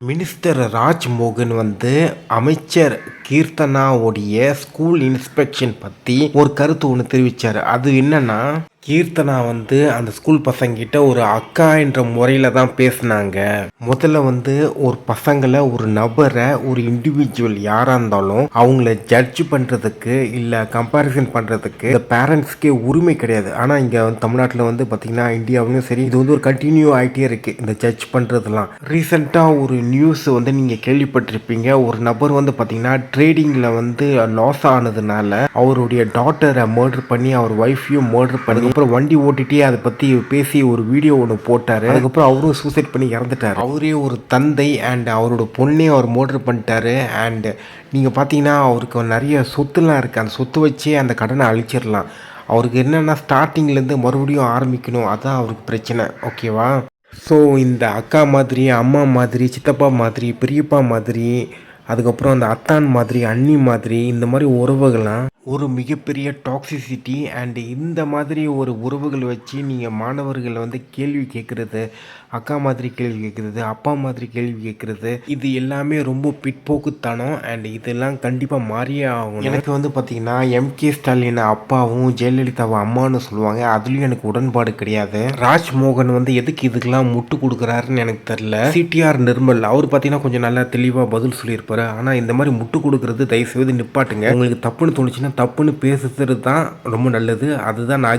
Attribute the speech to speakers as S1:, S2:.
S1: Minister Rajmohan வந்து அமைச்சர் கீர்த்தனாவுடைய school inspection பற்றி ஒரு கருத்து ஒன்று தெரிவித்தார். அது என்னன்னா, கீர்த்தனா வந்து அந்த ஸ்கூல் பசங்கிட்ட ஒரு அக்கா என்ற முறையில் தான் பேசினாங்க. முதல்ல வந்து ஒரு பசங்களை, ஒரு நபரை, ஒரு இண்டிவிஜுவல் யாராக இருந்தாலும் அவங்கள ஜட்ஜ் பண்ணுறதுக்கு இல்லை கம்பேரிசன் பண்ணுறதுக்கு இந்த பேரண்ட்ஸ்க்கே உரிமை கிடையாது. ஆனால் இங்கே வந்து தமிழ்நாட்டில் வந்து பார்த்திங்கன்னா, இந்தியாவிலும் சரி, இது வந்து ஒரு கண்டினியூ ஆகிட்டே இருக்குது இந்த ஜட்ஜ் பண்ணுறதுலாம். ரீசெண்டாக ஒரு நியூஸ் வந்து நீங்கள் கேள்விப்பட்டிருப்பீங்க. ஒரு நபர் வந்து பார்த்திங்கன்னா ட்ரேடிங்கில் வந்து லாஸ் ஆனதுனால அவருடைய டாட்டரை மர்டர் பண்ணி அவர் ஒய்ஃபையும் மர்டர் பண்ணி அப்புறம் வண்டி ஓட்டிகிட்டே அதை பற்றி பேசி ஒரு வீடியோ ஒன்று போட்டார். அதுக்கப்புறம் அவரும் சூசைட் பண்ணி இறந்துட்டார். அவரே ஒரு தந்தை அண்ட் அவரோட பொண்ணே அவர் மர்டர் பண்ணிட்டாரு. அண்ட் நீங்கள் பார்த்தீங்கன்னா அவருக்கு நிறைய சொத்துலாம் இருக்குது. அந்த சொத்து வச்சே அந்த கடனை அழிச்சிடலாம். அவருக்கு என்னென்னா ஸ்டார்டிங்லேருந்து மறுபடியும் ஆரம்பிக்கணும், அதுதான் அவருக்கு பிரச்சனை. ஓகேவா? ஸோ இந்த அக்கா மாதிரி, அம்மா மாதிரி, சித்தப்பா மாதிரி, பெரியப்பா மாதிரி, அதுக்கப்புறம் அந்த அத்தான் மாதிரி, அண்ணி மாதிரி, இந்த மாதிரி உறவுகள்லாம் ஒரு மிகப்பெரிய டாக்ஸிசிட்டி. அண்ட் இந்த மாதிரி ஒரு உறவுகள் வச்சு நீங்கள் மாணவர்களை வந்து கேள்வி கேட்குறது, அக்கா மாதிரி கேள்வி கேட்குறது, அப்பா மாதிரி கேள்வி கேட்குறது, இது எல்லாமே ரொம்ப பிற்போக்குத்தனம். அண்ட் இதெல்லாம் கண்டிப்பாக மாறியே ஆகும். எனக்கு வந்து பார்த்திங்கன்னா எம்கே ஸ்டாலின் அப்பாவும் ஜெயலலிதாவை அம்மானு சொல்லுவாங்க. அதுலேயும் எனக்கு உடன்பாடு கிடையாது. ராஜ்மோகன் வந்து எதுக்கு இதுக்கெல்லாம் முட்டு கொடுக்குறாருன்னு எனக்கு தெரில. சிடிஆர் நிர்மல் அவர் பார்த்தீங்கன்னா கொஞ்சம் நல்லா தெளிவாக பதில் சொல்லியிருப்பாரு. ஆனால் இந்த மாதிரி முட்டு கொடுக்குறது தயவுசெய்து நிப்பாட்டுங்க. உங்களுக்கு தப்புன்னு தோணுச்சுன்னா தப்புன்னு பேசுறது தான் ரொம்ப நல்லது. அதுதான் நான்